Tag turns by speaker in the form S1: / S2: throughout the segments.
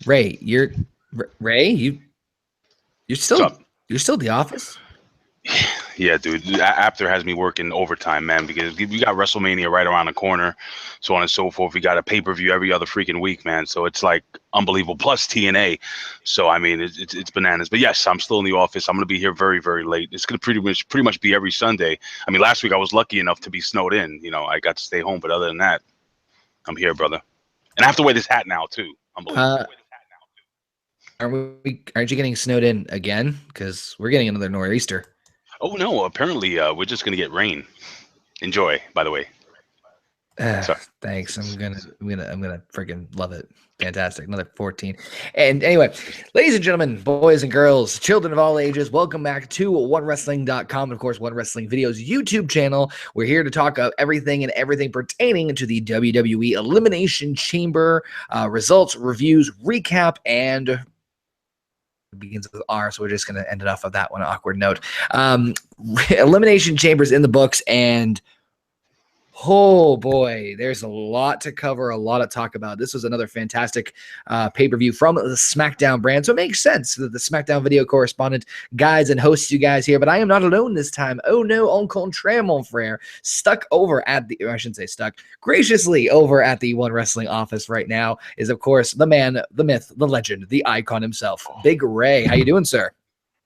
S1: Ray, Ray, you're
S2: What's
S1: still
S2: up?
S1: at the office?
S2: Yeah, dude. After has me working overtime, man, because we got WrestleMania right around the corner, so on and so forth. We got a pay-per-view every other freaking week, man. So it's like unbelievable. Plus TNA. So I mean, it's bananas. But yes, I'm still in the office. I'm gonna be here very, very late. It's gonna pretty much be every Sunday. I mean, last week I was lucky enough to be snowed in. You know, I got to stay home. But other than that, I'm here, brother. And I have to wear this hat now too. Unbelievable.
S1: Uh, aren't you getting snowed in again? Because we're getting another nor'easter.
S2: Oh no! Apparently, we're just gonna get rain. Enjoy, by the way. Sorry.
S1: Thanks. I'm gonna freaking love it. Fantastic. Another 14. And anyway, ladies and gentlemen, boys and girls, children of all ages, welcome back to OneWrestling.com and of course One Wrestling Videos YouTube channel. We're here to talk about everything pertaining to the WWE Elimination Chamber results, reviews, recap, and it begins with R, so we're just going to end it off of that one awkward note. Elimination Chamber's in the books, and oh boy, there's a lot to cover, a lot to talk about. This was another fantastic pay-per-view from the SmackDown brand, so it makes sense that the SmackDown video correspondent guides and hosts you guys here, but I am not alone this time. Oh no, en contraire, mon frere. Stuck over at the, or I shouldn't say stuck, graciously over at the One Wrestling office right now is, of course, the man, the myth, the legend, the icon himself, Big Ray. How you doing, sir?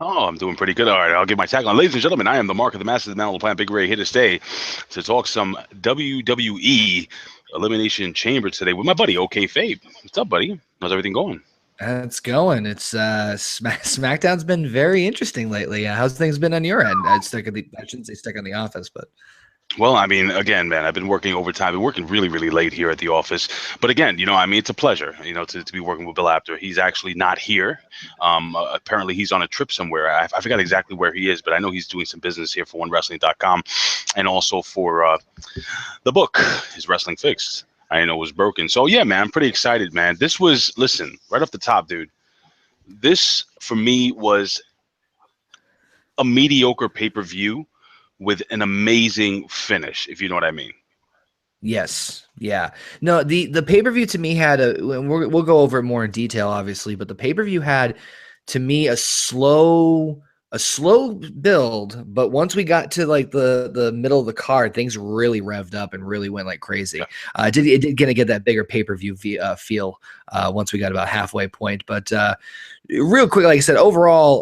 S2: Oh, I'm doing pretty good. All right, I'll give my tag on. Ladies and gentlemen, I am the Mark of the Master, the Man on the Planet, Big Ray, here to stay to talk some WWE Elimination Chamber today with my buddy, OKayFabe. What's up, buddy? How's everything going?
S1: It's going. It's SmackDown's been very interesting lately. How's things been on your end? I shouldn't say stuck in the office, but
S2: Well, I mean, again, man, I've been working overtime. I've been working really, really late here at the office. But again, you know, I mean, it's a pleasure, you know, to be working with Bill Apter. He's actually not here. Apparently, he's on a trip somewhere. I forgot exactly where he is, but I know he's doing some business here for OneWrestling.com and also for the book, his Wrestling Fix. I know was broken. So, yeah, man, I'm pretty excited, man. This was, listen, right off the top, dude, this for me was a mediocre pay-per-view with an amazing finish, if you know what I mean.
S1: yes, yeah. No, the pay-per-view to me had we'll go over it more in detail, obviously, but the pay-per-view had to me a slow build, but once we got to like the middle of the card, things really revved up and really went like crazy.
S2: Yeah.
S1: It did gonna get that bigger pay-per-view feel once we got about halfway point, but real quick, like I said, overall,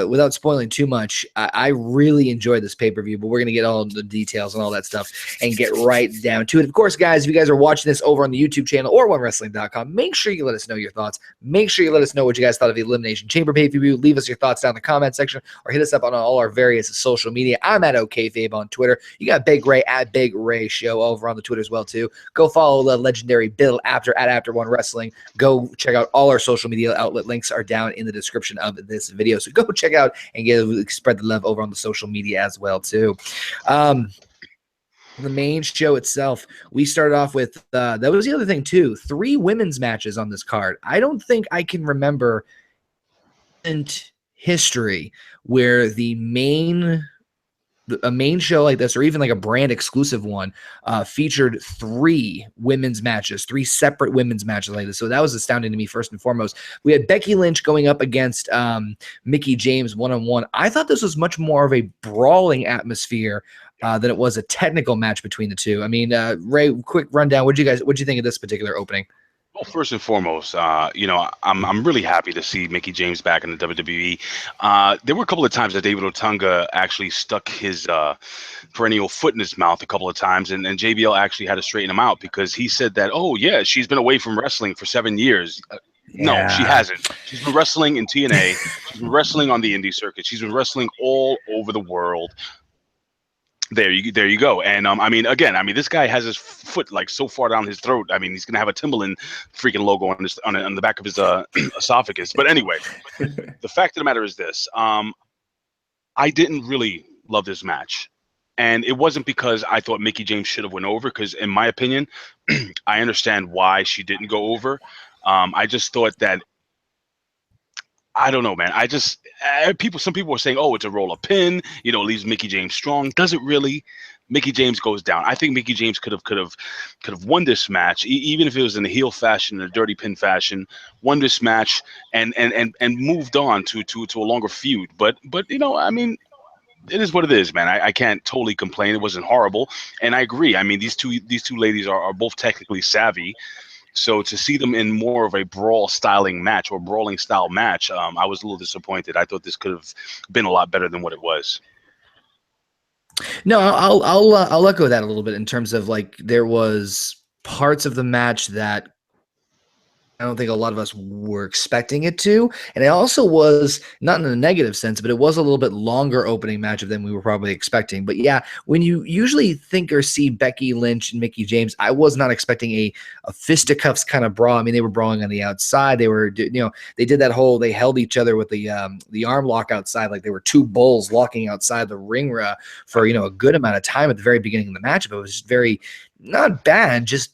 S1: without spoiling too much, I really enjoyed this pay-per-view, but we're going to get all the details and all that stuff and get right down to it. Of course, guys, if you guys are watching this over on the YouTube channel or OneWrestling.com, make sure you let us know your thoughts. Make sure you let us know what you guys thought of the Elimination Chamber pay-per-view. Leave us your thoughts down in the comment section or hit us up on all our various social media. I'm at OKayFabe on Twitter. You got Big Ray at Big Ray Show over on the Twitter as well, too. Go follow the legendary Bill Apter at Apter One Wrestling. Go check out all our social media outlet links are down in the description of this video, so go check out and spread the love over on the social media as well too. The main show itself, we started off with that was the other thing too, 3 women's matches on this card. I don't think I can remember in history where a main show like this, or even like a brand exclusive one, featured 3 women's matches, 3 separate women's matches like this. So that was astounding to me, first and foremost. We had Becky Lynch going up against Mickie James one-on-one. I thought this was much more of a brawling atmosphere than it was a technical match between the two. I mean, Ray, quick rundown. What'd you think of this particular opening?
S2: Well, first and foremost, you know, I'm really happy to see Mickie James back in the WWE. There were a couple of times that David Otunga actually stuck his perennial foot in his mouth a couple of times, and JBL actually had to straighten him out because he said that, oh, yeah, she's been away from wrestling for 7 years. No, she hasn't. She's been wrestling in TNA. She's been wrestling on the indie circuit. She's been wrestling all over the world. There you go. And I mean, again, I mean, this guy has his foot like so far down his throat. I mean, he's gonna have a Timberland freaking logo on the back of his esophagus. But anyway, the fact of the matter is this: I didn't really love this match, and it wasn't because I thought Mickie James should have went over. Because in my opinion, I understand why she didn't go over. I just thought that. I don't know, man. Some people were saying, oh, it's a roll-up pin, you know, leaves Mickie James strong. Does it really? Mickie James goes down. I think Mickie James could have won this match, even if it was in a heel fashion, in a dirty pin fashion, won this match and moved on to a longer feud. But you know, I mean, it is what it is, man. I can't totally complain. It wasn't horrible, and I agree. I mean, these two ladies are both technically savvy. So to see them in more of a brawl styling match or brawling style match, I was a little disappointed. I thought this could have been a lot better than what it was.
S1: No, I'll echo that a little bit in terms of like there was parts of the match that I don't think a lot of us were expecting it to. And it also was not in a negative sense, but it was a little bit longer opening matchup than we were probably expecting. But yeah, when you usually think or see Becky Lynch and Mickie James, I was not expecting a fisticuffs kind of brawl. I mean, they were brawling on the outside. They were, you know, they did that whole, they held each other with the arm lock outside, like they were two bulls locking outside the ring for, you know, a good amount of time at the very beginning of the matchup. It was just very, not bad, just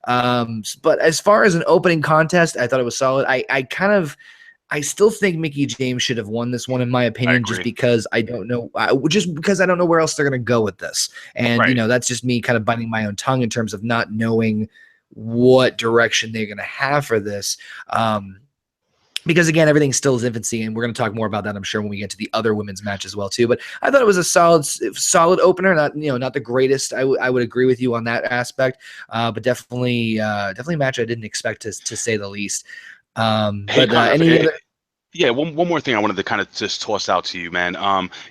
S1: but as far as an opening contest, I thought it was solid. I still think Mickie James should have won this one, in my opinion, just because I don't know, because I don't know where else they're going to go with this. And, you know, that's just me kind of biting my own tongue in terms of not knowing what direction they're going to have for this. Because again, everything still is infancy, and we're going to talk more about that, I'm sure, when we get to the other women's match as well too. But I thought it was a solid opener. Not, you know, not the greatest. I would agree with you on that aspect, but definitely a match I didn't expect to say the least.
S2: Hey,
S1: but any other?
S2: Yeah, one more thing I wanted to kind of just toss out to you, man.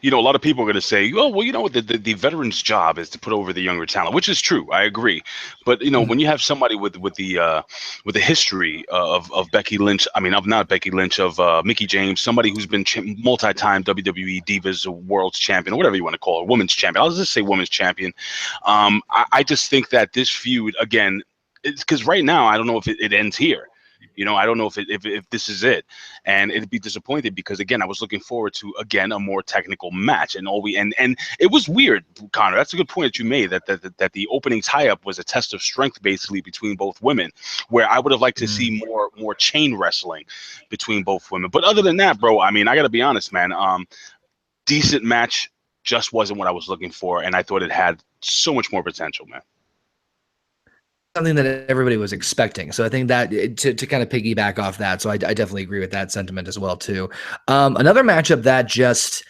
S2: You know, a lot of people are going to say, oh, well, you know, the veteran's job is to put over the younger talent, which is true. I agree. But, you know, when you have somebody with the history of Becky Lynch, I mean, of not Becky Lynch, of Mickie James, somebody who's been multi-time WWE Divas World's Champion, or whatever you want to call her, Women's Champion. I'll just say Women's Champion. I just think that this feud, again, it's because right now, I don't know if it ends here. You know, I don't know if this is it, and it'd be disappointed because again, I was looking forward to again a more technical match, and it was weird, Conor. That's a good point that you made that the opening tie-up was a test of strength basically between both women, where I would have liked to see more chain wrestling between both women. But other than that, bro, I mean, I got to be honest, man. Decent match, just wasn't what I was looking for, and I thought it had so much more potential, man.
S1: Something that everybody was expecting. So I think that to kind of piggyback off that. So I definitely agree with that sentiment as well too. Another matchup that just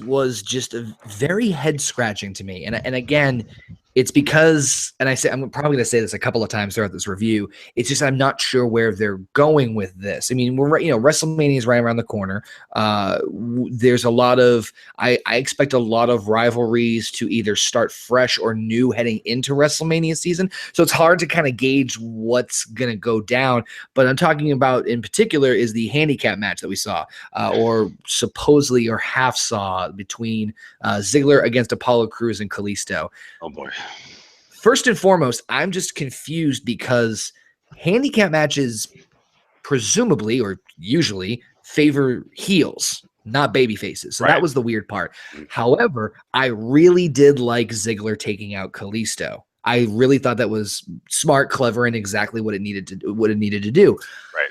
S1: was just a very head scratching to me. And again, it's because, and I'm probably going to say this a couple of times throughout this review. It's just, I'm not sure where they're going with this. I mean, WrestleMania is right around the corner. There's a lot of, I expect a lot of rivalries to either start fresh or new heading into WrestleMania season. So it's hard to kind of gauge what's going to go down. But I'm talking about in particular is the handicap match that we saw, or supposedly or half saw between Ziggler against Apollo Crews and Kalisto.
S2: Oh boy.
S1: First and foremost, I'm just confused because handicap matches presumably or usually favor heels, not baby faces. So that was the weird part. However, I really did like Ziggler taking out Kalisto. I really thought that was smart, clever, and exactly what it needed to do.
S2: Right.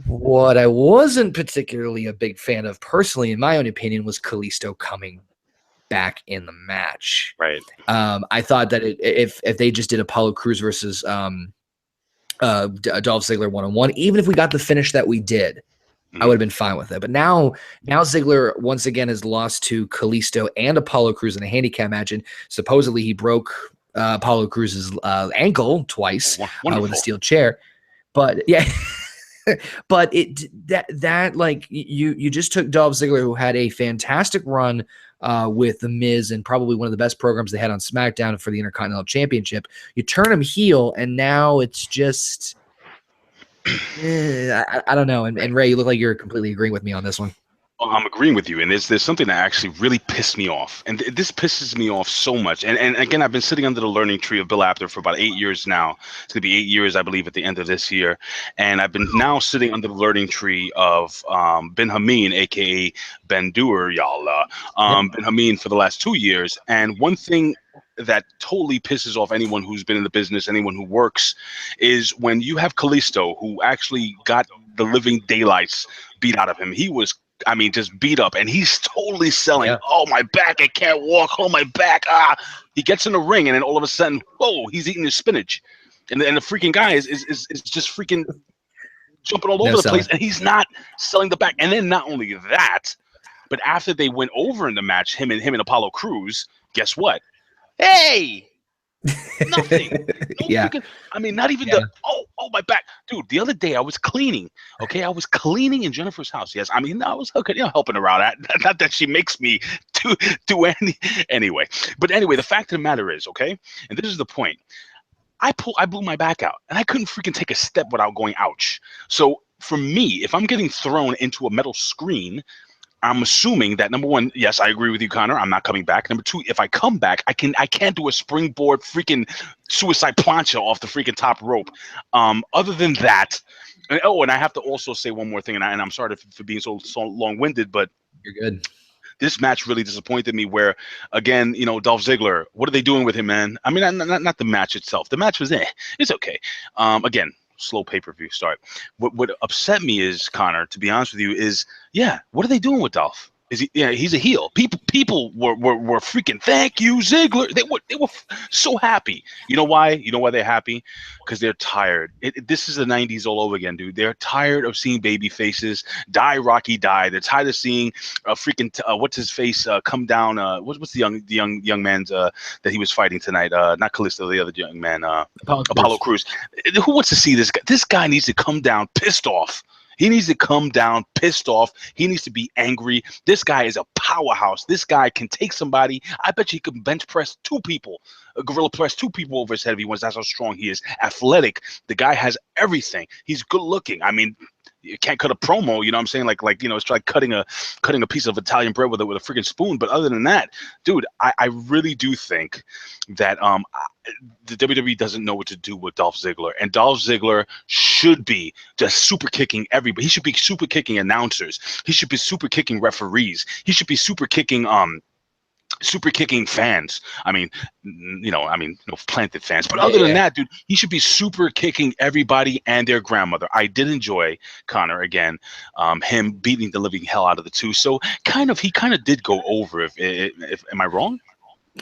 S1: What I wasn't particularly a big fan of personally, in my own opinion, was Kalisto coming back in the match.
S2: Right.
S1: I thought that if they just did Apollo Crews versus Dolph Ziggler one-on-one, even if we got the finish that we did, I would have been fine with it. But now Ziggler once again has lost to Kalisto and Apollo Crews in a handicap match, and supposedly he broke Apollo Crews' ankle twice with a steel chair. But yeah. But that like you just took Dolph Ziggler, who had a fantastic run with The Miz and probably one of the best programs they had on SmackDown for the Intercontinental Championship. You turn him heel, and now it's just I don't know. And Ray, you look like you're completely agreeing with me on this one.
S2: I'm agreeing with you, and there's something that actually really pissed me off, and this pisses me off so much. And again, I've been sitting under the learning tree of Bill Apter for about 8 years now. It's gonna be 8 years, I believe, at the end of this year. And I've been now sitting under the learning tree of Ben Hameen, aka Ben Doer, y'all, Ben Hameen for the last 2 years. And one thing that totally pisses off anyone who's been in the business, anyone who works, is when you have Kalisto, who actually got the living daylights beat out of him. He was I mean, just beat up, and he's totally selling.
S1: Yeah.
S2: Oh, my back, I can't walk. Oh, my back, ah. He gets in the ring, and then all of a sudden, whoa, he's eating his spinach. And the freaking guy is just freaking jumping all over the place, and he's not selling the back. And then not only that, but after they went over in the match, him and Apollo Crews, guess what? Hey! Nothing. No
S1: Yeah.
S2: freaking, I mean, not even the oh my back, dude. The other day I was cleaning. Okay, I was cleaning in Jennifer's house. Yes, I mean I was helping her out. Not that she makes me do any anyway. But anyway, the fact of the matter is, okay, and this is the point. I blew my back out, and I couldn't freaking take a step without going ouch. So for me, if I'm getting thrown into a metal screen, I'm assuming that number one, yes, I agree with you, Conor. I'm not coming back. Number two, if I come back, I can't do a springboard freaking suicide plancha off the freaking top rope. Other than that, and I have to also say one more thing, and I'm sorry for being so long-winded, but
S1: you're good.
S2: This match really disappointed me. Where again, Dolph Ziggler, what are they doing with him, man? I mean, not the match itself. The match was it's okay. Again, slow pay-per-view start. What upset me is, Conor, to be honest with you, is what are they doing with Dolph? Is he? Yeah, he's a heel. People were freaking thank you, Ziggler. They were so happy. You know why? You know why they're happy? Because they're tired. This is the '90s all over again, dude. They're tired of seeing baby faces die, Rocky die. They're tired of seeing freaking what's his face come down. What's the young man's that he was fighting tonight? Not Kalisto, the other young man. Apollo Crews. Who wants to see this guy? This guy needs to come down pissed off. He needs to come down pissed off. He needs to be angry. This guy is a powerhouse. This guy can take somebody. I bet you he can bench press 2 people, gorilla press 2 people over his head if he wants. That's how strong he is. Athletic. The guy has everything. He's good looking. I mean, you can't cut a promo, you know what I'm saying? Like it's like cutting a piece of Italian bread with a freaking spoon. But other than that, dude, I really do think that the WWE doesn't know what to do with Dolph Ziggler, and Dolph Ziggler should be just super kicking everybody. He should be super kicking announcers. He should be super kicking referees. He should be super kicking fans. I mean, no planted fans. But other than that, dude, he should be super kicking everybody and their grandmother. I did enjoy, Conor, again, him beating the living hell out of the two. So he kind of did go over. If am I wrong?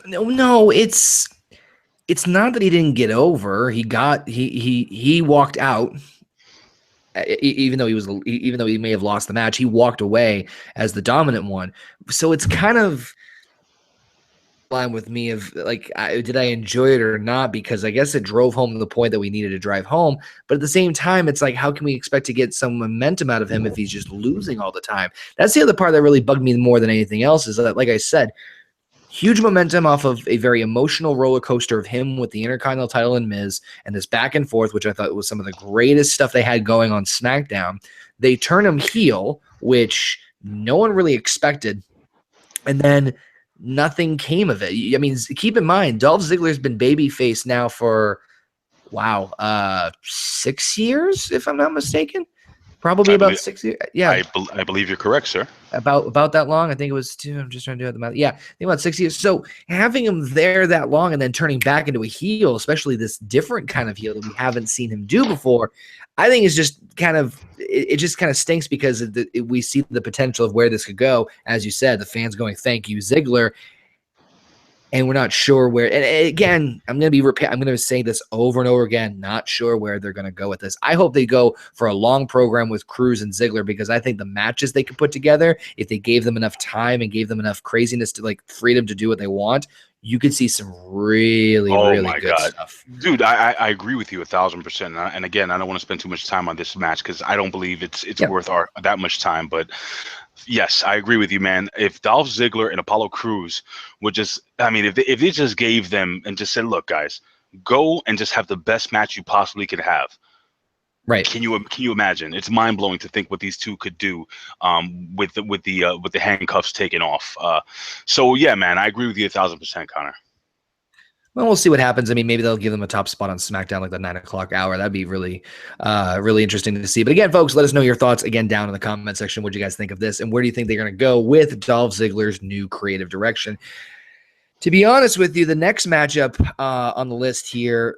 S1: No, it's not that he didn't get over. He walked out. Even though he may have lost the match, he walked away as the dominant one. So it's kind of line with me of like, did I enjoy it or not? Because I guess it drove home the point that we needed to drive home. But at the same time, it's like, how can we expect to get some momentum out of him if he's just losing all the time? That's the other part that really bugged me more than anything else, is that, like I said, huge momentum off of a very emotional roller coaster of him with the Intercontinental title and Miz, and this back and forth, which I thought was some of the greatest stuff they had going on SmackDown. They turn him heel, which no one really expected. And then nothing came of it. I mean, keep in mind, Dolph Ziggler's been babyface now for, 6 years, if I'm not mistaken. Probably about 6 years. Yeah,
S2: I believe you're correct, sir.
S1: About that long. I think it was 2. I'm just trying to do the math. Yeah, I think about 6 years. So having him there that long and then turning back into a heel, especially this different kind of heel that we haven't seen him do before, I think is just kind of, it just kind of stinks, because we see the potential of where this could go. As you said, the fans going, thank you, Ziggler. And we're not sure where. And again, I'm going to say this over and over again. Not sure where they're going to go with this. I hope they go for a long program with Crews and Ziggler, because I think the matches they could put together, if they gave them enough time and gave them enough craziness to, like, freedom to do what they want, you could see some really good stuff.
S2: Dude, I agree with you 1,000%. And again, I don't want to spend too much time on this match because I don't believe it's worth that much time. But yes, I agree with you, man. If Dolph Ziggler and Apollo Crews would just, I mean, if they just gave them and just said, look, guys, go and just have the best match you possibly could have.
S1: Right.
S2: Can you imagine? It's mind blowing to think what these two could do with the handcuffs taken off. So yeah, man, I agree with you 1,000%, Conor.
S1: Well, we'll see what happens. I mean, maybe they'll give them a top spot on SmackDown, like the 9 o'clock hour. That'd be really interesting to see. But again, folks, let us know your thoughts again down in the comment section. What do you guys think of this? And where do you think they're going to go with Dolph Ziggler's new creative direction? To be honest with you, the next matchup on the list here,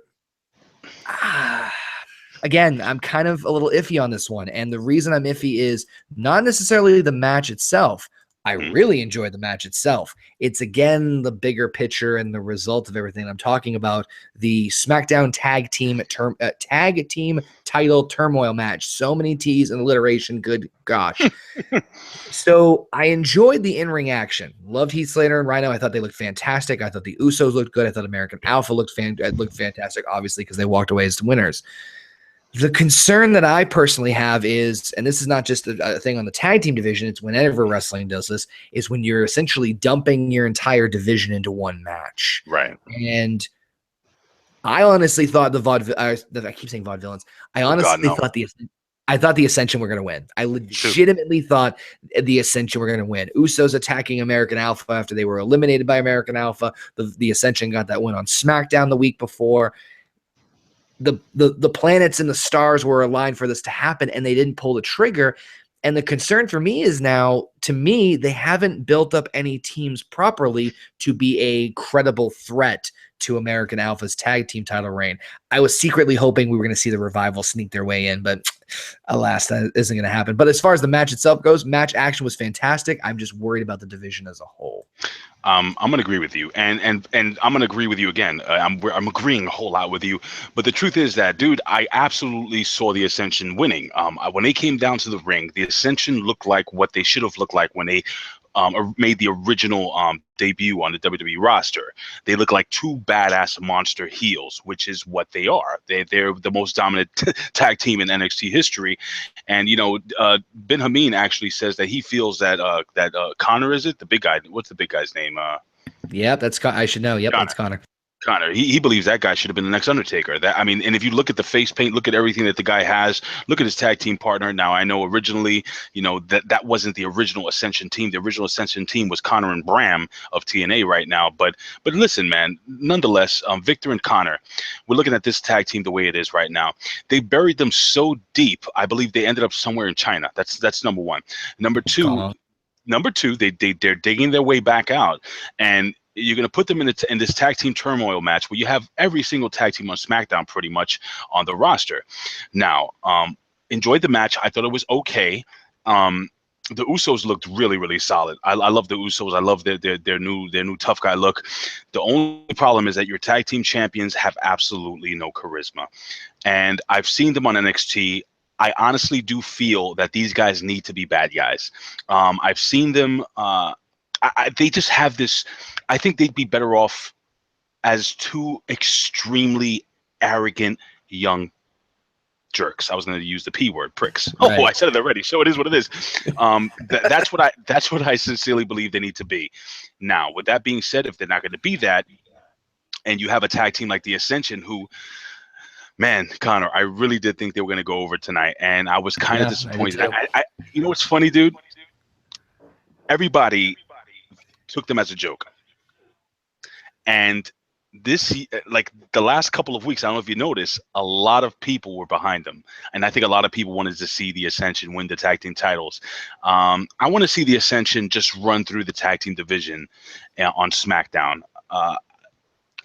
S1: Again, I'm kind of a little iffy on this one. And the reason I'm iffy is not necessarily the match itself. I really enjoyed the match itself. It's, again, the bigger picture and the result of everything. I'm talking about the SmackDown tag team title turmoil match. So many T's and alliteration. Good gosh. So I enjoyed the in-ring action. Loved Heath Slater and Rhino. I thought they looked fantastic. I thought the Usos looked good. I thought American Alpha looked fantastic, obviously, because they walked away as winners. The concern that I personally have is, and this is not just a thing on the tag team division, it's whenever wrestling does this, is when you're essentially dumping your entire division into one match.
S2: Right.
S1: And I honestly thought I keep saying vaudevillains. I honestly thought the Ascension were going to win. I legitimately thought the Ascension were going to win. Usos attacking American Alpha after they were eliminated by American Alpha. The Ascension got that win on SmackDown the week before. The planets and the stars were aligned for this to happen, and they didn't pull the trigger. And the concern for me is now, to me, they haven't built up any teams properly to be a credible threat to American Alpha's tag team title reign. I was secretly hoping we were going to see the Revival sneak their way in, but alas, that isn't going to happen. But as far as the match itself goes, match action was fantastic. I'm just worried about the division as a whole.
S2: I'm going to agree with you, and I'm going to agree with you again. I'm agreeing a whole lot with you, but the truth is that, dude, I absolutely saw the Ascension winning. When they came down to the ring, the Ascension looked like what they should have looked like when they made the original debut on the WWE roster. They look like two badass monster heels, which is what they are. They're the most dominant tag team in NXT history. And, you know, Ben Hameen actually says that he feels that Conor, is it? The big guy. What's the big guy's name?
S1: Yeah, I should know. Yep,
S2: Conor.
S1: that's Conor.
S2: Conor, he believes that guy should have been the next Undertaker. That, I mean, and if you look at the face paint, look at everything that the guy has, look at his tag team partner. Now, I know originally, you know, that wasn't the original Ascension team. The original Ascension team was Conor and Bram of TNA right now. But listen, man, nonetheless, Victor and Conor, we're looking at this tag team the way it is right now. They buried them so deep. I believe they ended up somewhere in China. That's number one. Number two, they're digging their way back out, and you're going to put them in this tag team turmoil match where you have every single tag team on SmackDown pretty much on the roster. Now, enjoyed the match. I thought it was okay. The Usos looked really, really solid. I love the Usos. I love their new tough guy look. The only problem is that your tag team champions have absolutely no charisma, and I've seen them on NXT. I honestly do feel that these guys need to be bad guys. I've seen them. They just have this. I think they'd be better off as two extremely arrogant young jerks. I was going to use the P word, pricks. Right. Oh, I said it already. So it is what it is. That's what I sincerely believe they need to be. Now, with that being said, if they're not going to be that, and you have a tag team like the Ascension, who, man, Conor, I really did think they were going to go over tonight, and I was kind of disappointed. You know what's funny, dude? Everybody took them as a joke. And this, like the last couple of weeks, I don't know if you noticed, a lot of people were behind them. And I think a lot of people wanted to see the Ascension win the tag team titles. I want to see the Ascension just run through the tag team division on SmackDown.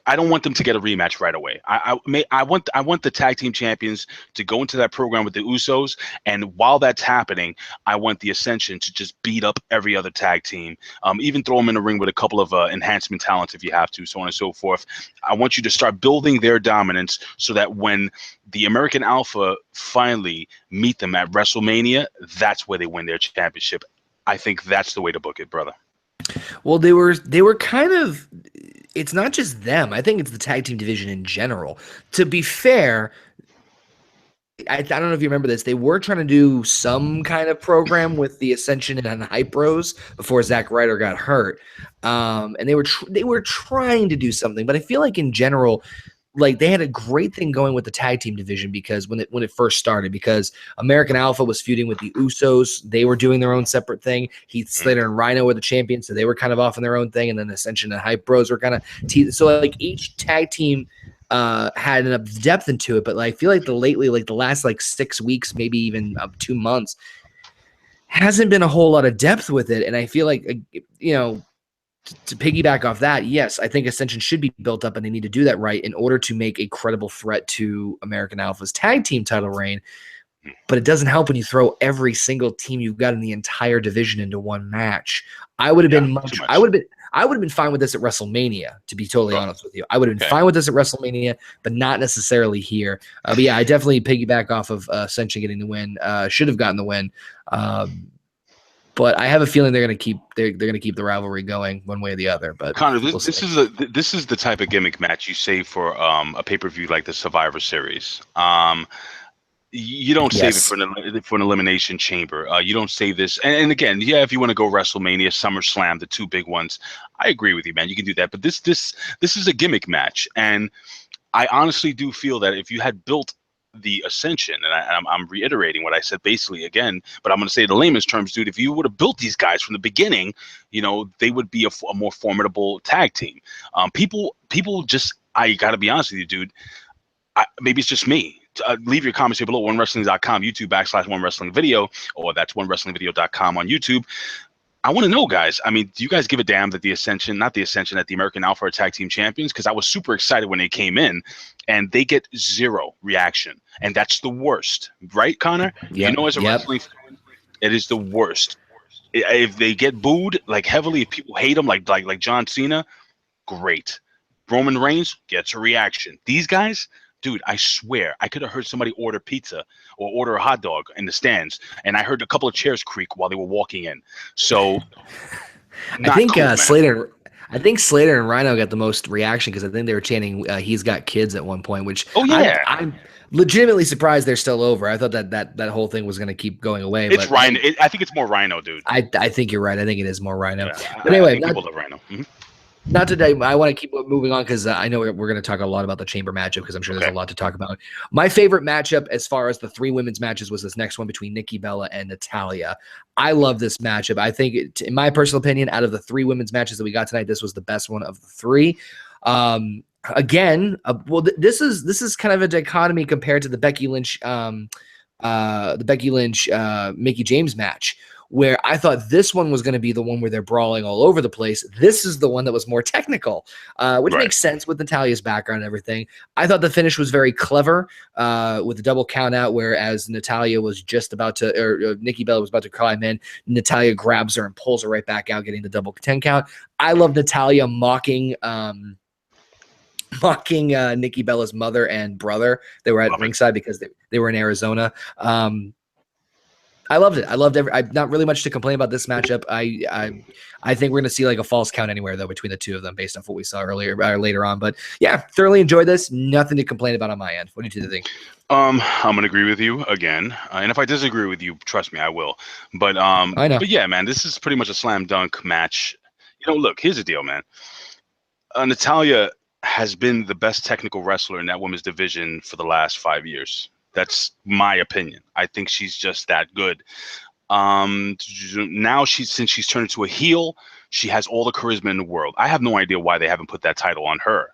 S2: I don't want them to get a rematch right away. I want the tag team champions to go into that program with the Usos, and while that's happening, I want the Ascension to just beat up every other tag team. Even throw them in the ring with a couple of enhancement talents if you have to, so on and so forth. I want you to start building their dominance so that when the American Alpha finally meet them at WrestleMania, that's where they win their championship. I think that's the way to book it, brother.
S1: Well, they were kind of, it's not just them. I think it's the tag team division in general. To be fair, I don't know if you remember this. They were trying to do some kind of program with the Ascension and Hype Bros before Zack Ryder got hurt. And they were trying to do something, but I feel like in general, like they had a great thing going with the tag team division because when it first started, because American Alpha was feuding with the Usos, they were doing their own separate thing. Heath Slater and Rhino were the champions, so they were kind of off on their own thing, and then Ascension and Hype Bros were kind of so like each tag team had enough depth into it, but like, I feel like the last 6 weeks, maybe even 2 months, hasn't been a whole lot of depth with it, and I feel like to piggyback off that, yes, I think Ascension should be built up, and they need to do that right in order to make a credible threat to American Alpha's tag team title reign. But it doesn't help when you throw every single team you've got in the entire division into one match. I would have been I would have been fine with this at WrestleMania, to be totally honest with you. I would have been fine with this at WrestleMania, but not necessarily here. But yeah, I definitely piggyback off of Ascension getting the win. Should have gotten the win. But I have a feeling they're gonna keep the rivalry going one way or the other. But
S2: Conor, this is the type of gimmick match you save for a pay-per-view like the Survivor Series. You don't save it for an Elimination Chamber. You don't save this. And again, yeah, if you want to go WrestleMania, SummerSlam, the two big ones, I agree with you, man. You can do that. But this is a gimmick match, and I honestly do feel that if you had built the Ascension, and I'm reiterating what I said basically again, but I'm going to say it in layman's terms, dude, if you would have built these guys from the beginning, you know, they would be a more formidable tag team. People just, I got to be honest with you, dude. Maybe it's just me. Leave your comments here below, onewrestling.com, YouTube/OneWrestlingVideo, or that's onewrestlingvideo.com on YouTube. I want to know, guys. I mean, do you guys give a damn that the Ascension, not the Ascension, that the American Alpha are tag team champions? Because I was super excited when they came in, and they get zero reaction, and that's the worst, right, Conor?
S1: Yep,
S2: you know, as a wrestling fan, it is the worst. If they get booed like heavily, if people hate them like John Cena, great. Roman Reigns gets a reaction. These guys. Dude, I swear, I could have heard somebody order pizza or order a hot dog in the stands, and I heard a couple of chairs creak while they were walking in. So,
S1: I think cool, I think Slater and Rhino got the most reaction because I think they were chanting "He's got kids" at one point, which I'm legitimately surprised they're still over. I thought that whole thing was going to keep going away.
S2: It's Rhino. I think it's more Rhino, dude.
S1: I think you're right. I think it is more Rhino.
S2: Yeah,
S1: but anyway,
S2: people love Rhino.
S1: Not today. I want to keep moving on because I know we're going to talk a lot about the chamber matchup because I'm sure there's a lot to talk about. My favorite matchup as far as the three women's matches was this next one between Nikki Bella and Natalya. I love this matchup. I think, in my personal opinion, out of the three women's matches that we got tonight, this was the best one of the three. Again, this is kind of a dichotomy compared to the Becky Lynch, Mickie James match, where I thought this one was going to be the one where they're brawling all over the place. This is the one that was more technical, which makes sense with Natalya's background and everything. I thought the finish was very clever with the double count out, whereas Natalya was just about to, or Nikki Bella was about to climb in. Natalya grabs her and pulls her right back out, getting the double 10 count. I love Natalya mocking Nikki Bella's mother and brother. They were at ringside because they were in Arizona. I loved it. I loved I've not really much to complain about this matchup. I think we're going to see like a false count anywhere though between the two of them based off what we saw earlier or later on. But yeah, thoroughly enjoyed this. Nothing to complain about on my end. What do you think?
S2: I'm going to agree with you again. And if I disagree with you, trust me, I will. But I know. But yeah, man, this is pretty much a slam dunk match. You know, look, here's the deal, man. Natalya has been the best technical wrestler in that women's division for the last 5 years. That's my opinion. I think she's just that good. Now since she's turned into a heel, she has all the charisma in the world. I have no idea why they haven't put that title on her.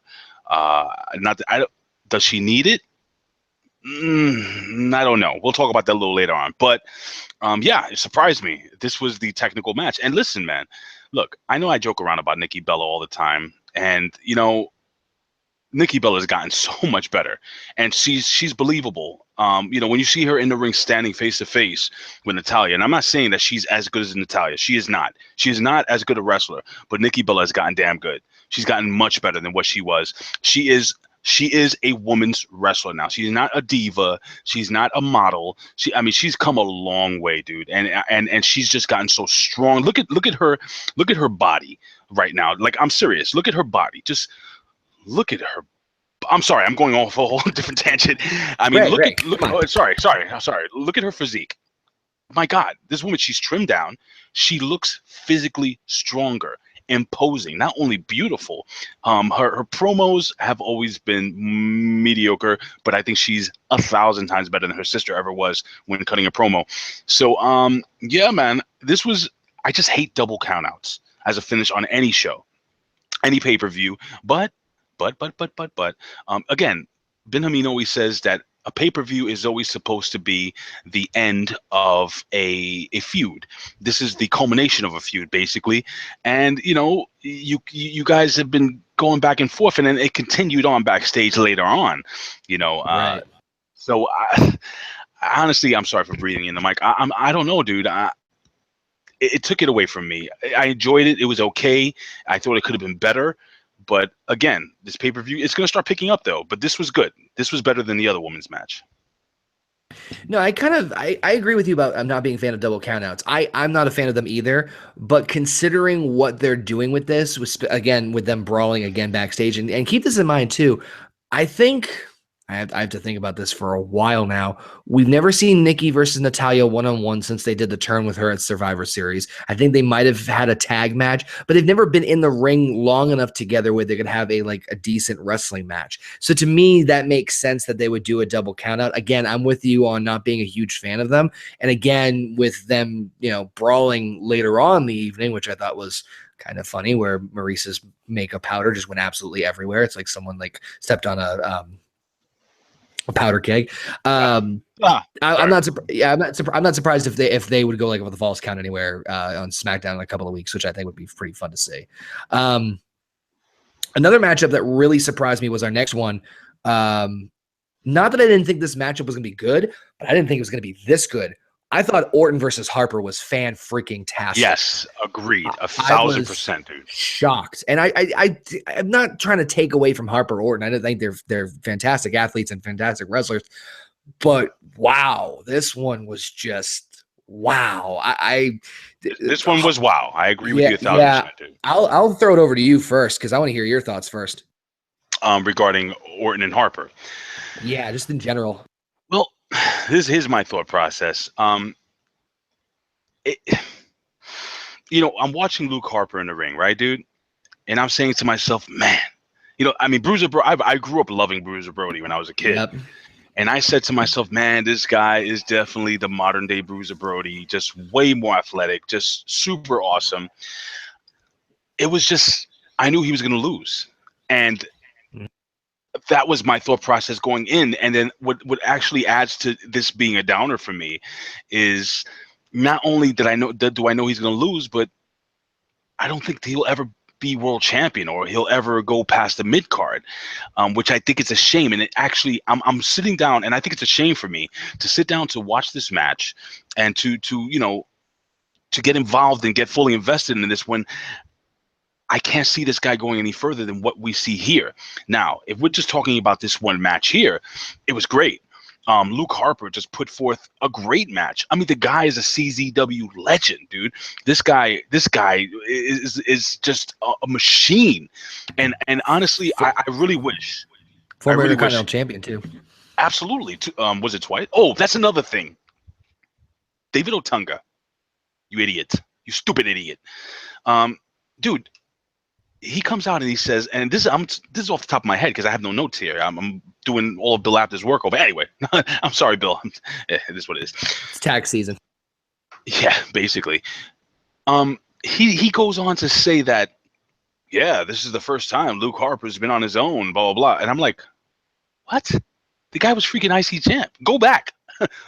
S2: Does she need it? I don't know. We'll talk about that a little later on. But yeah, it surprised me. This was the technical match. And listen, man, look, I know I joke around about Nikki Bella all the time, and you know, Nikki Bella has gotten so much better, and she's believable. You know, when you see her in the ring standing face to face with Natalya, and I'm not saying that she's as good as Natalya. She is not. She is not as good a wrestler, but Nikki Bella has gotten damn good. She's gotten much better than what she was. She is a woman's wrestler now. She's not a diva. She's not a model. She's come a long way, dude. And she's just gotten so strong. Look at her body right now. Like, I'm serious. Look at her body. Just look at her. I'm sorry, I'm going off a whole different tangent. I mean, look at sorry. Look at her physique. My God, this woman, she's trimmed down. She looks physically stronger, imposing, not only beautiful. Her promos have always been mediocre, but I think she's 1,000 times better than her sister ever was when cutting a promo. So, yeah, man, I just hate double countouts as a finish on any show, any pay-per-view, but again, Ben Hameen always says that a pay-per-view is always supposed to be the end of a feud. This is the culmination of a feud, basically. And you know, you guys have been going back and forth, and then it continued on backstage later on. You know,
S1: Right.
S2: so honestly, I'm sorry for breathing in the mic. I don't know, dude. It took it away from me. I enjoyed it. It was okay. I thought it could have been better. But again, this pay-per-view, it's going to start picking up, though. But this was good. This was better than the other women's match.
S1: No, I agree with you about I'm not being a fan of double countouts. I'm not a fan of them either, but considering what they're doing with this, again, with them brawling again backstage, and keep this in mind too, I think I have to think about this for a while now. We've never seen Nikki versus Natalya one-on-one since they did the turn with her at Survivor Series. I think they might have had a tag match, but they've never been in the ring long enough together where they could have a decent wrestling match. So to me, that makes sense that they would do a double countout. Again, I'm with you on not being a huge fan of them. And again, with them, brawling later on in the evening, which I thought was kind of funny, where Maurice's makeup powder just went absolutely everywhere. It's like someone stepped on a powder keg. I'm not surprised if they would go with a false count anywhere on SmackDown in a couple of weeks, which I think would be pretty fun to see. Another matchup that really surprised me was our next one. Not that I didn't think this matchup was going to be good, but I didn't think it was going to be this good. I thought Orton versus Harper was fan-freaking-tastic.
S2: Yes, agreed. 1,000%, dude.
S1: Shocked. And I'm not trying to take away from Harper or Orton. I don't think they're fantastic athletes and fantastic wrestlers. But wow, this one was just wow.
S2: This one was wow. I agree with you 1,000%, dude.
S1: I'll throw it over to you first because I want to hear your thoughts first.
S2: Regarding Orton and Harper.
S1: Yeah, just in general.
S2: Well, here's my thought process. I'm watching Luke Harper in the ring, right, dude? And I'm saying to myself, man, Bruiser Brody, I grew up loving Bruiser Brody when I was a kid. Yep. And I said to myself, man, this guy is definitely the modern day Bruiser Brody, just way more athletic, just super awesome. It was just, I knew he was going to lose. And that was my thought process going in. And then what actually adds to this being a downer for me is not only do I know he's going to lose, but I don't think he'll ever be world champion or he'll ever go past the mid card, which I think is a shame. And it actually, I'm sitting down, and I think it's a shame for me to sit down to watch this match and to get involved and get fully invested in this when I can't see this guy going any further than what we see here. Now, if we're just talking about this one match here, it was great. Luke Harper just put forth a great match. I mean, the guy is a CZW legend, dude. This guy is just a machine. And honestly, I really wish.
S1: Former Intercontinental champion too.
S2: Absolutely. Was it twice? Oh, that's another thing. David Otunga, you idiot, you stupid idiot. Dude, he comes out and he says, and this is off the top of my head because I have no notes here. I'm doing all of Bill Apter's work over. Anyway, I'm sorry, Bill. It is what it is.
S1: It's tax season.
S2: Yeah, basically. He goes on to say that, yeah, this is the first time Luke Harper's been on his own, blah, blah, blah. And I'm like, what? The guy was freaking IC champ. Go back.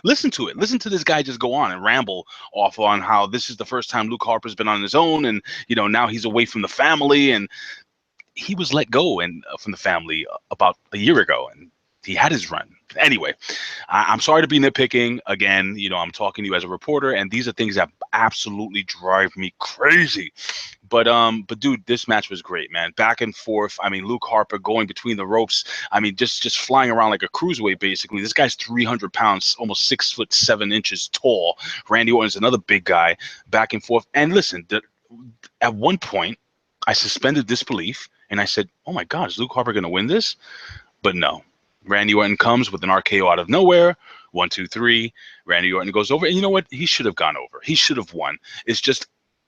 S2: Listen to it. Listen to this guy just go on and ramble off on how this is the first time Luke Harper's been on his own, and now he's away from the family, and he was let go from the family about a year ago, and he had his run. Anyway, I'm sorry to be nitpicking again. I'm talking to you as a reporter, and these are things that absolutely drive me crazy. But dude, this match was great, man. Back and forth. I mean, Luke Harper going between the ropes. I mean, just flying around like a cruiserweight, basically. This guy's 300 pounds, almost 6'7" tall. Randy Orton's another big guy. Back and forth. And listen, at one point, I suspended disbelief, and I said, "Oh my God, is Luke Harper going to win this?" But no. Randy Orton comes with an RKO out of nowhere. 1, 2, 3. Randy Orton goes over. And you know what? He should have gone over. He should have won. It's just,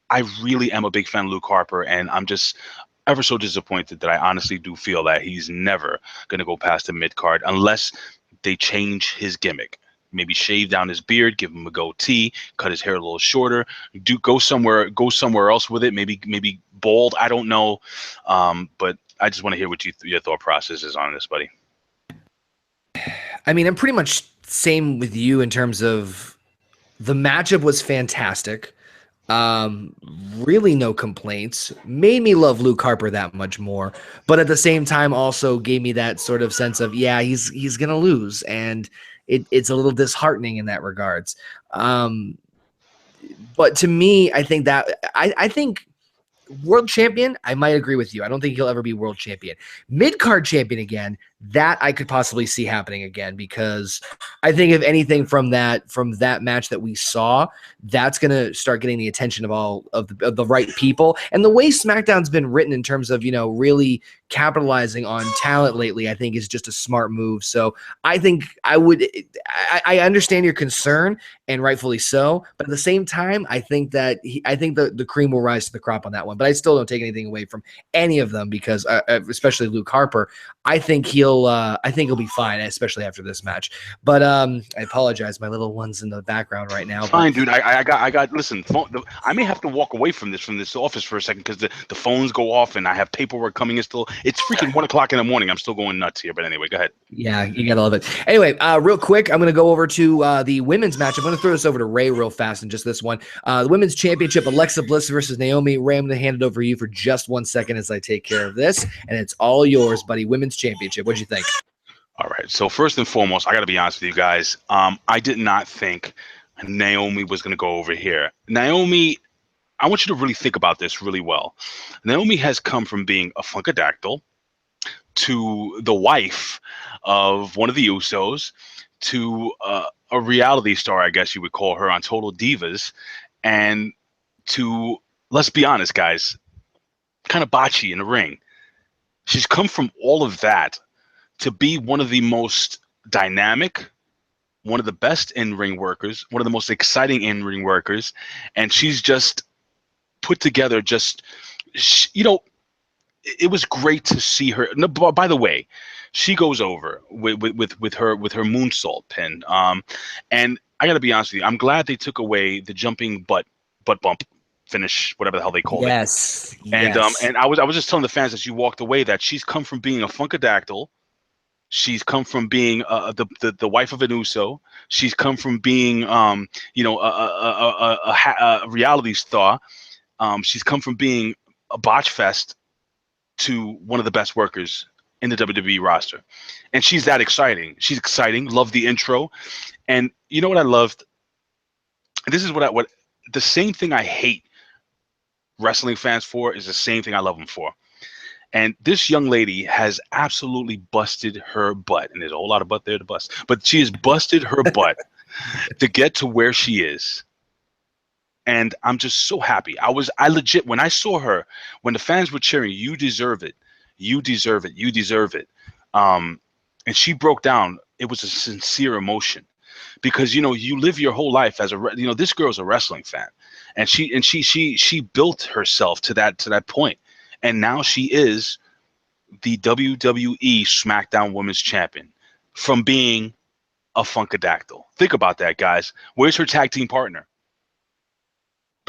S2: I really am a big fan of Luke Harper, and I'm just ever so disappointed that I honestly do feel that he's never going to go past the mid-card unless they change his gimmick. Maybe shave down his beard, give him a goatee, cut his hair a little shorter, go somewhere else with it. Maybe bald. I don't know. But I just want to hear what your thought process is on this, buddy.
S1: I mean, I'm pretty much same with you in terms of the matchup was fantastic. Um, really no complaints. Made me love Luke Harper that much more, but at the same time also gave me that sort of sense of, yeah, he's gonna lose, and it's a little disheartening in that regards. But to me, I think that I think world champion, I might agree with you. I don't think he'll ever be world champion. Mid-card champion again, that I could possibly see happening again, because I think if anything from that match that we saw, that's going to start getting the attention of all of the right people. And the way SmackDown's been written in terms of, really capitalizing on talent lately, I think is just a smart move. So I think I understand your concern, and rightfully so, but at the same time, I think that I think the cream will rise to the crop on that one. But I still don't take anything away from any of them, because especially Luke Harper, I think he'll be fine, especially after this match. But I apologize, my little one's in the background right now.
S2: Fine, dude. I got. Listen, I may have to walk away from this office for a second, because the phones go off and I have paperwork coming in still. It's freaking 1 o'clock in the morning. I'm still going nuts here. But anyway, go ahead.
S1: Yeah, you gotta love it. Anyway, real quick, I'm gonna go over to the women's match. I'm gonna throw this over to Ray real fast in just this one. The women's championship, Alexa Bliss versus Naomi. Ray, I'm gonna hand it over to you for just 1 second as I take care of this, and it's all yours, buddy. Women's championship. What'd you think?
S2: All right. So first and foremost, I got to be honest with you guys. I did not think Naomi was going to go over here. Naomi, I want you to really think about this really well. Naomi has come from being a Funkadactyl to the wife of one of the Usos to a reality star, I guess you would call her, on Total Divas, and to, let's be honest, guys, kind of botchy in the ring. She's come from all of that to be one of the most dynamic, one of the best in-ring workers, one of the most exciting in-ring workers, and she's just put together it was great to see her. No, by the way, she goes over with her moonsault pin. And I got to be honest with you, I'm glad they took away the jumping butt bump finish, whatever the hell they call it.
S1: Yes.
S2: And I was just telling the fans as you walked away that she's come from being a Funkadactyl. She's come from being the wife of an Uso. She's come from being a reality star. She's come from being a botch fest to one of the best workers in the WWE roster. And she's that exciting. She's exciting. Love the intro. And you know what I loved? This is what the same thing I hate wrestling fans for is the same thing I love them for. And this young lady has absolutely busted her butt. And there's a whole lot of butt there to bust. But she has busted her butt to get to where she is. And I'm just so happy. I legit, when I saw her, when the fans were cheering, "You deserve it. You deserve it. You deserve it." And she broke down. It was a sincere emotion, because, you live your whole life as this girl's a wrestling fan, and she built herself to that point. And now she is the WWE SmackDown Women's Champion from being a Funkadactyl. Think about that, guys. Where's her tag team partner?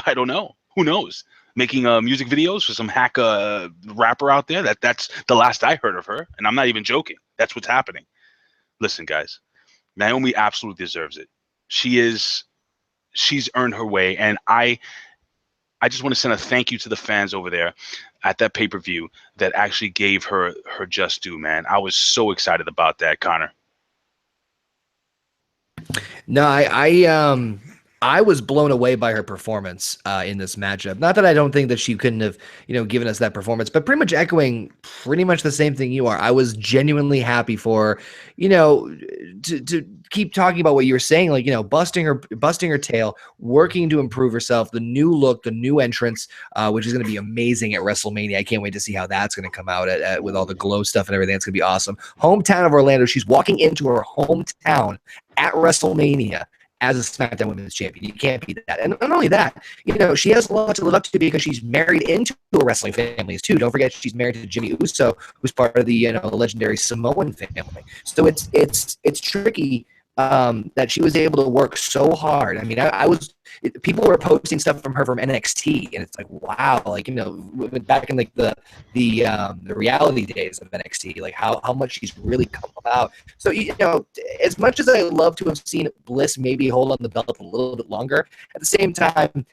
S2: I don't know. Who knows? Making music videos for some hack rapper out there. That's the last I heard of her, and I'm not even joking. That's what's happening. Listen, guys, Naomi absolutely deserves it. She's earned her way, and I just want to send a thank you to the fans over there at that pay-per-view that actually gave her just due, man. I was so excited about that, Conor.
S1: No, I was blown away by her performance in this matchup. Not that I don't think that she couldn't have, given us that performance, but pretty much echoing pretty much the same thing you are. I was genuinely happy for, to keep talking about what you were saying, like, busting her tail, working to improve herself, the new look, the new entrance, which is going to be amazing at WrestleMania. I can't wait to see how that's going to come out with all the glow stuff and everything. It's going to be awesome. Hometown of Orlando. She's walking into her hometown at WrestleMania as a SmackDown Women's Champion. You can't beat that. And not only that, she has a lot to live up to because she's married into a wrestling family too. Don't forget she's married to Jimmy Uso, who's part of the legendary Samoan family. So it's tricky that she was able to work so hard. I mean, people were posting stuff from her from NXT, and it's like, wow, like, you know, back in like the reality days of NXT, like how much she's really come about. So, you know, as much as I love to have seen Bliss maybe hold on the belt a little bit longer, at the same time,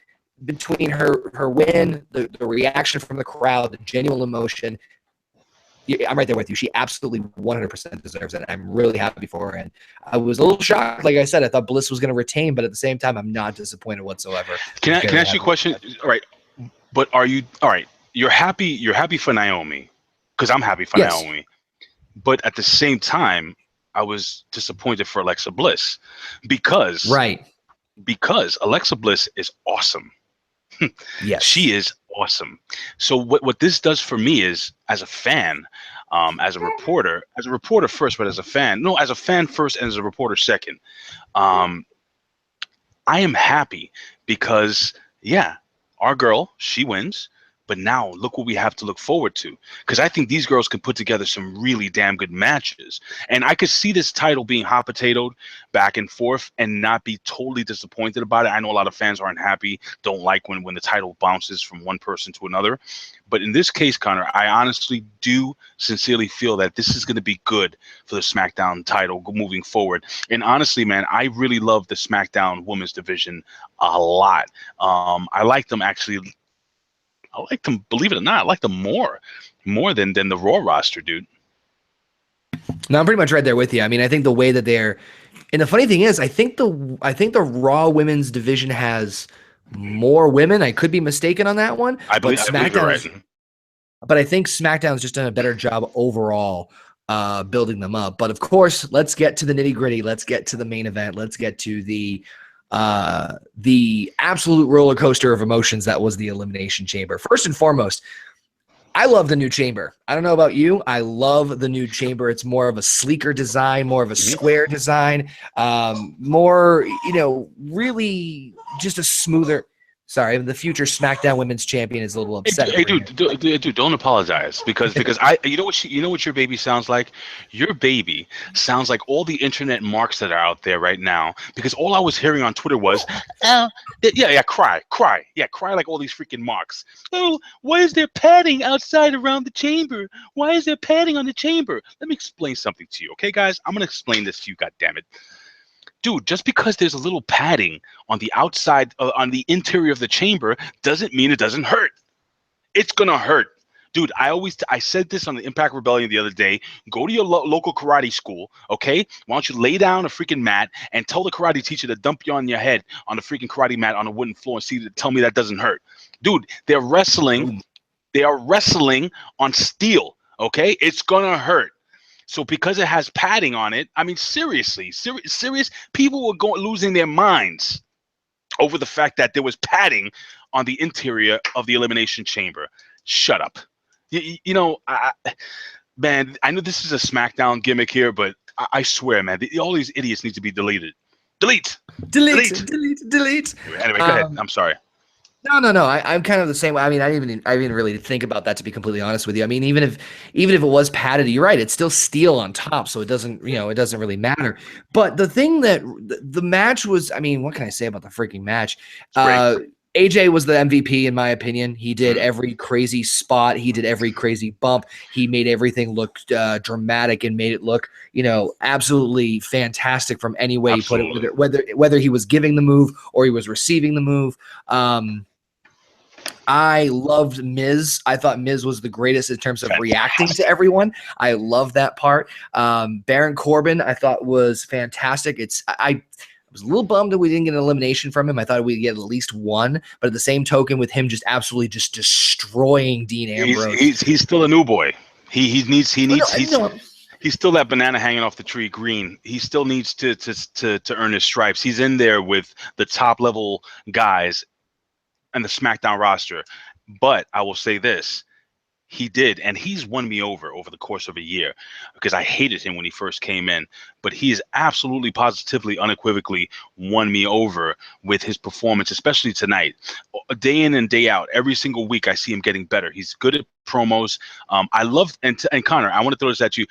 S1: between her win, the reaction from the crowd, the genuine emotion, I'm right there with you. She absolutely 100% deserves it. I'm really happy for her. And I was a little shocked. Like I said, I thought Bliss was going to retain, but at the same time, I'm not disappointed whatsoever.
S2: Can I ask you a question? All right, but are you all right? You're happy for Naomi, because I'm happy for Naomi. But at the same time, I was disappointed for Alexa Bliss because Alexa Bliss is awesome.
S1: Yes,
S2: she is awesome. So what this does for me is, as a fan, as a reporter first, but as a fan, no, as a fan first and as a reporter second, I am happy because, yeah, our girl, she wins. But now look what we have to look forward to, because I think these girls can put together some really damn good matches. And I could see this title being hot potatoed back and forth and not be totally disappointed about it. I know a lot of fans aren't happy, don't like when the title bounces from one person to another. But in this case, Conor, I honestly do sincerely feel that this is going to be good for the SmackDown title moving forward. And honestly, man, I really love the SmackDown women's division a lot. I like them actually. I like them, believe it or not, I like them more than the Raw roster, dude.
S1: No, I'm pretty much right there with you. I mean, I think the way that they're, and the funny thing is, I think the Raw women's division has more women. I could be mistaken on that one.
S2: I believe you're right.
S1: But I think SmackDown's just done a better job overall building them up. But of course, let's get to the nitty gritty. Let's get to the main event. Let's get to the absolute roller coaster of emotions that was the Elimination Chamber. First and foremost, I love the new chamber. I don't know about you. I love the new chamber. It's more of a sleeker design, more of a square design, more, you know, really just a smoother. Sorry, the future SmackDown Women's Champion is a little upset.
S2: Hey, dude, don't apologize because you know what your baby sounds like. Your baby sounds like all the internet marks that are out there right now. Because all I was hearing on Twitter was, cry like all these freaking marks. Oh, why is there padding outside around the chamber? Why is there padding on the chamber? Let me explain something to you, okay, guys? I'm gonna explain this to you. God damn it. Dude, just because there's a little padding on the outside, on the interior of the chamber, doesn't mean it doesn't hurt. It's gonna hurt. Dude, I said this on the Impact Rebellion the other day. Go to your local karate school, okay? Why don't you lay down a freaking mat and tell the karate teacher to dump you on your head on the freaking karate mat on a wooden floor and tell me that doesn't hurt. Dude, they're wrestling. They are wrestling on steel, okay? It's gonna hurt. So because it has padding on it, I mean, seriously, serious people were losing their minds over the fact that there was padding on the interior of the Elimination Chamber. Shut up. You know, man, I know this is a SmackDown gimmick here, but I swear, man, all these idiots need to be deleted. Delete.
S1: Delete.
S2: Anyway, go ahead. I'm sorry.
S1: No. I'm kind of the same way. I mean, I didn't really think about that, to be completely honest with you. I mean, even if it was padded, you're right. It's still steel on top, so it doesn't really matter. But the thing that the match was, I mean, what can I say about the freaking match? AJ was the MVP in my opinion. He did every crazy spot. He did every crazy bump. He made everything look dramatic and made it look, you know, absolutely fantastic from any way he put it. Whether he was giving the move or he was receiving the move. I loved Miz. I thought Miz was the greatest in terms of reacting to everyone. I love that part. Baron Corbin, I thought was fantastic. I was a little bummed that we didn't get an elimination from him. I thought we'd get at least one, but at the same token, with him just absolutely just destroying Dean Ambrose.
S2: He's still a new boy. He's still that banana hanging off the tree green. He still needs to earn his stripes. He's in there with the top level guys and the SmackDown roster. But I will say this, he did, and he's won me over the course of a year, because I hated him when he first came in, but he is absolutely, positively, unequivocally won me over with his performance, especially tonight. Day in and day out, every single week I see him getting better. He's good at promos. I love, and Conor, I want to throw this at you.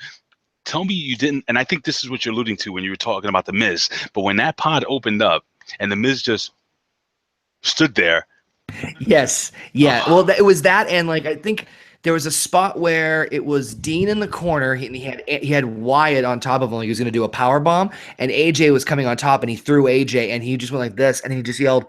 S2: Tell me you didn't, and I think this is what you're alluding to when you were talking about The Miz, but when that pod opened up and The Miz just stood there.
S1: Yes. Yeah. Well, it was that, and like I think there was a spot where it was Dean in the corner, and he had Wyatt on top of him. Like he was going to do a power bomb, and AJ was coming on top, and he threw AJ, and he just went like this, and he just yelled,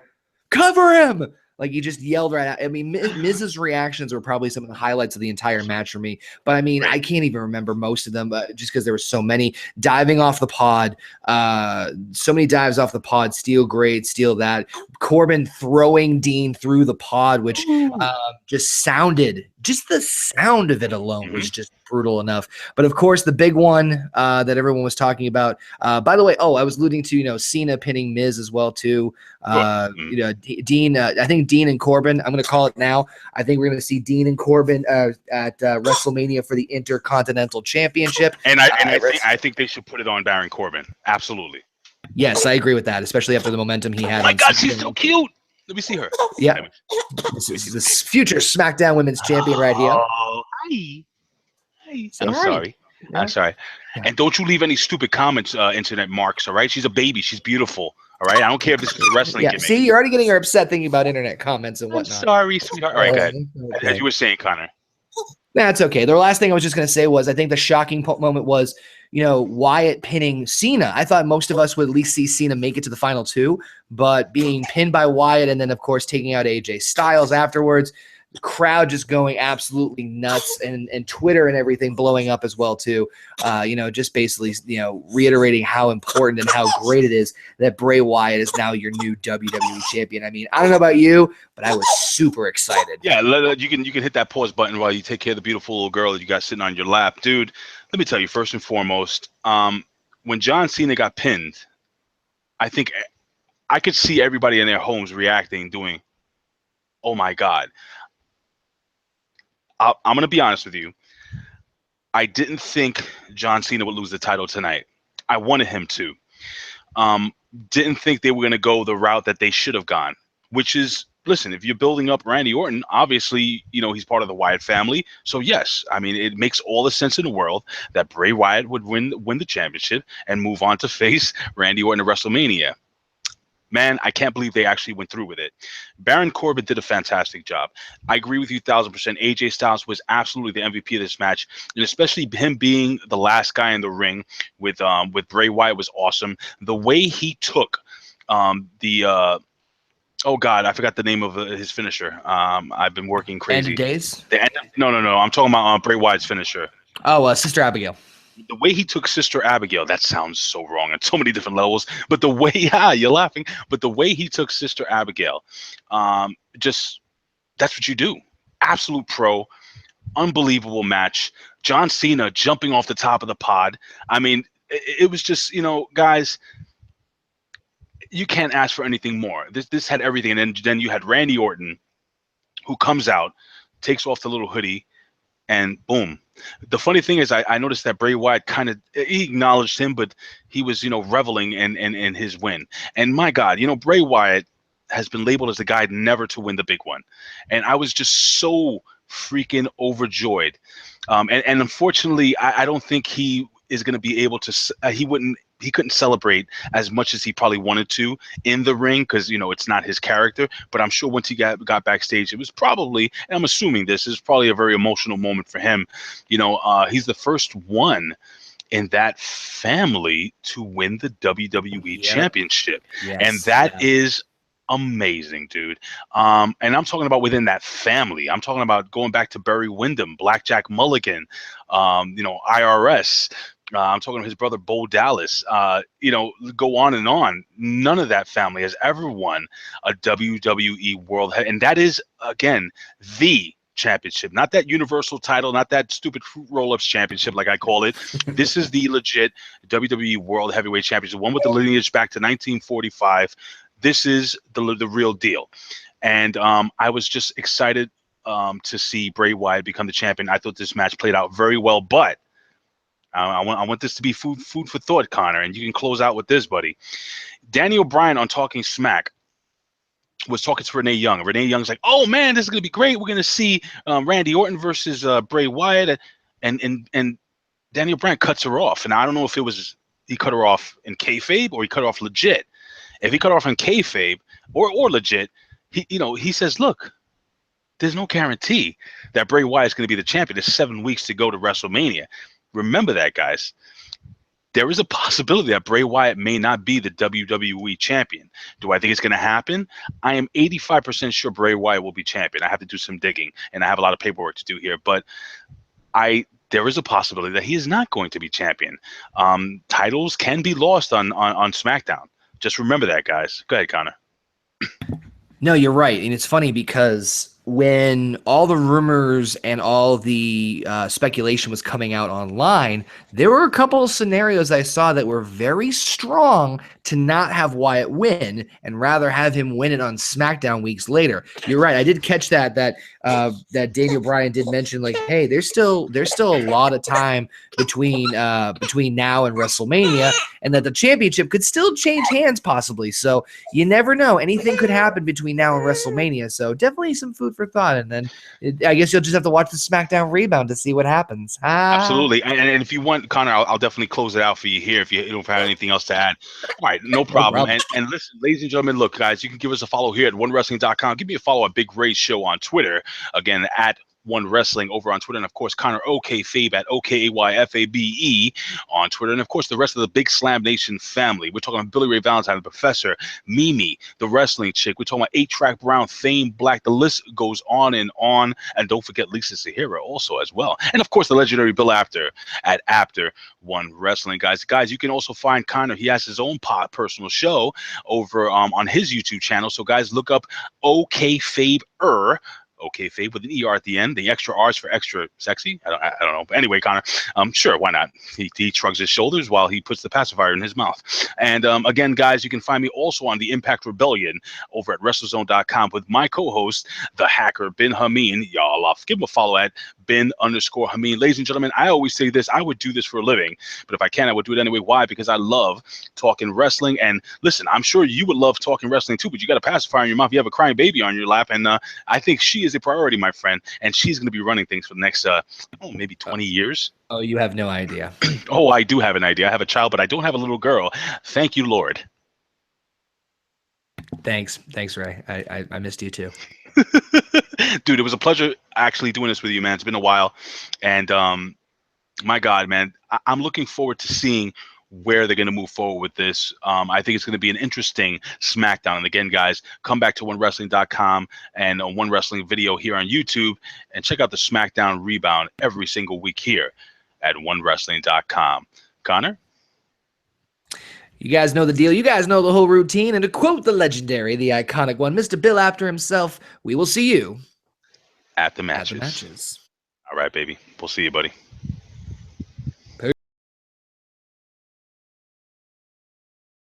S1: "Cover him!" Like he just yelled right out. I mean, Miz's reactions were probably some of the highlights of the entire match for me. But I mean, I can't even remember most of them, but just because there were so many diving off the pod, so many dives off the pod, steal great, steal that. Corbin throwing Dean through the pod, which just the sound of it alone was just brutal enough. But of course, the big one that everyone was talking about. By the way, I was alluding to Cena pinning Miz as well too. Dean. I think Dean and Corbin. I'm going to call it now. I think we're going to see Dean and Corbin at WrestleMania for the Intercontinental Championship.
S2: And I think they should put it on Baron Corbin. Absolutely.
S1: Yes, I agree with that, especially after the momentum he had.
S2: Oh my God, she's so cute. Let me see her.
S1: Yeah. This is this future SmackDown Women's Champion right here.
S2: Oh, hi. I'm sorry. Yeah. I'm sorry. And don't you leave any stupid comments, internet marks, all right? She's a baby. She's beautiful, all right? I don't care if this is a wrestling gimmick.
S1: See, you're already getting her upset thinking about internet comments and whatnot.
S2: I'm sorry, sweetheart. All right, go ahead. Okay. As you were saying, Conor.
S1: That's okay. The last thing I was just going to say was I think the shocking moment was, Wyatt pinning Cena. I thought most of us would at least see Cena make it to the final two, but being pinned by Wyatt and then, of course, taking out AJ Styles afterwards, the crowd just going absolutely nuts and Twitter and everything blowing up as well, too. Just basically, reiterating how important and how great it is that Bray Wyatt is now your new WWE champion. I mean, I don't know about you, but I was super excited.
S2: Yeah, you can hit that pause button while you take care of the beautiful little girl that you got sitting on your lap. Dude, let me tell you, first and foremost, when John Cena got pinned, I think I could see everybody in their homes reacting, doing, oh my God. I'm going to be honest with you. I didn't think John Cena would lose the title tonight. I wanted him to. Didn't think they were going to go the route that they should have gone, which is, listen, if you're building up Randy Orton, obviously, he's part of the Wyatt family. So, yes, I mean, it makes all the sense in the world that Bray Wyatt would win the championship and move on to face Randy Orton at WrestleMania. Man, I can't believe they actually went through with it. Baron Corbin did a fantastic job. I agree with you 1,000%. AJ Styles was absolutely the MVP of this match, and especially him being the last guy in the ring with Bray Wyatt was awesome. The way he took oh God, I forgot the name of his finisher. I've been working crazy.
S1: End of days?
S2: No. I'm talking about Bray Wyatt's finisher.
S1: Oh, Sister Abigail.
S2: The way he took Sister Abigail, that sounds so wrong on so many different levels. But the way, you're laughing. But the way he took Sister Abigail, that's what you do. Absolute pro, unbelievable match. John Cena jumping off the top of the pod. I mean, it was just, guys, you can't ask for anything more. This had everything. And then you had Randy Orton, who comes out, takes off the little hoodie, and boom. The funny thing is, I noticed that Bray Wyatt he acknowledged him, but he was, reveling in his win. And my God, Bray Wyatt has been labeled as the guy never to win the big one. And I was just so freaking overjoyed. And unfortunately, I don't think he is going to be able to, he couldn't celebrate as much as he probably wanted to in the ring because, it's not his character. But I'm sure once he got backstage, it was probably, and I'm assuming this is probably a very emotional moment for him. He's the first one in that family to win the WWE Championship. Yes, and that is amazing, dude. And I'm talking about within that family. I'm talking about going back to Barry Windham, Blackjack Mulligan, IRS. I'm talking to his brother, Bo Dallas. Go on and on. None of that family has ever won a WWE World Heavyweight. And that is, again, the championship. Not that universal title, not that stupid fruit roll-ups championship like I call it. This is the legit WWE World Heavyweight Championship, one with the lineage back to 1945. This is the real deal. And I was just excited to see Bray Wyatt become the champion. I thought this match played out very well, but I want this to be food for thought, Conor, and you can close out with this, buddy. Daniel Bryan on Talking Smack was talking to Renee Young. Renee Young's like, "Oh man, this is gonna be great. We're gonna see Randy Orton versus Bray Wyatt." And Daniel Bryan cuts her off, and I don't know if it was he cut her off in kayfabe or he cut her off legit. If he cut her off in kayfabe or legit, he says, look, there's no guarantee that Bray Wyatt is going to be the champion. There's 7 weeks to go to WrestleMania. Remember that, guys. There is a possibility that Bray Wyatt may not be the WWE champion. Do I think it's going to happen? I am 85% sure Bray Wyatt will be champion. I have to do some digging, and I have a lot of paperwork to do here. But there is a possibility that he is not going to be champion. Titles can be lost on SmackDown. Just remember that, guys. Go ahead, Conor.
S1: No, you're right. And it's funny because when all the rumors and all the speculation was coming out online, there were a couple of scenarios I saw that were very strong to not have Wyatt win and rather have him win it on SmackDown weeks later. You're right. I did catch that Daniel Bryan did mention, like, hey, there's still a lot of time between now and WrestleMania, and that the championship could still change hands possibly. So you never know. Anything could happen between now and WrestleMania. So definitely some food for thought. And then I guess you'll just have to watch the SmackDown rebound to see what happens.
S2: Absolutely. And if you want, Conor, I'll definitely close it out for you here if you don't have anything else to add. All right, no problem. And listen, ladies and gentlemen, look, guys, you can give us a follow here at OneWrestling.com. Give me a follow at Big Ray Show on Twitter. Again, at One Wrestling over on Twitter, and of course Conor OKayFabe at OKayFabe on Twitter, and of course the rest of the Big Slam Nation family. We're talking about Billy Ray Valentine, the Professor, Mimi, the wrestling chick. We're talking about 8-Track Brown, FAMEBLACK. The list goes on, and don't forget Lisa Sahira also as well, and of course the legendary Bill Apter at Apter One Wrestling. Guys, you can also find Conor. He has his own personal show over on his YouTube channel. So guys, look up OKayFabe OKayFabe with an ER at the end. The extra R's for extra sexy. I don't know. But anyway, Conor, sure, why not? He shrugs his shoulders while he puts the pacifier in his mouth. And again, guys, you can find me also on the Impact Rebellion over at WrestleZone.com with my co-host, the hacker, Bin Hameen. Y'all give him a follow at Bin_Hameen. Ladies and gentlemen, I always say this. I would do this for a living, but if I can, I would do it anyway. Why? Because I love talking wrestling. And listen, I'm sure you would love talking wrestling too, but you got a pacifier in your mouth. You have a crying baby on your lap. And I think she is a priority, my friend, and she's going to be running things for the next maybe 20 years.
S1: Oh, you have no idea.
S2: Oh, I do have an idea. I have a child, but I don't have a little girl. Thank you, Lord.
S1: Thanks, Ray. I missed you too.
S2: Dude, it was a pleasure actually doing this with you, man. It's been a while, and my God, man, I'm looking forward to seeing where they're going to move forward with this. I think it's going to be an interesting SmackDown. And again, guys, come back to OneWrestling.com and on One Wrestling video here on YouTube, and check out the SmackDown rebound every single week here at OneWrestling.com. Conor?
S1: You guys know the deal. You guys know the whole routine. And to quote the legendary, the iconic one, Mr. Bill Apter himself, we will see you
S2: at the matches. All right, baby. We'll see you, buddy.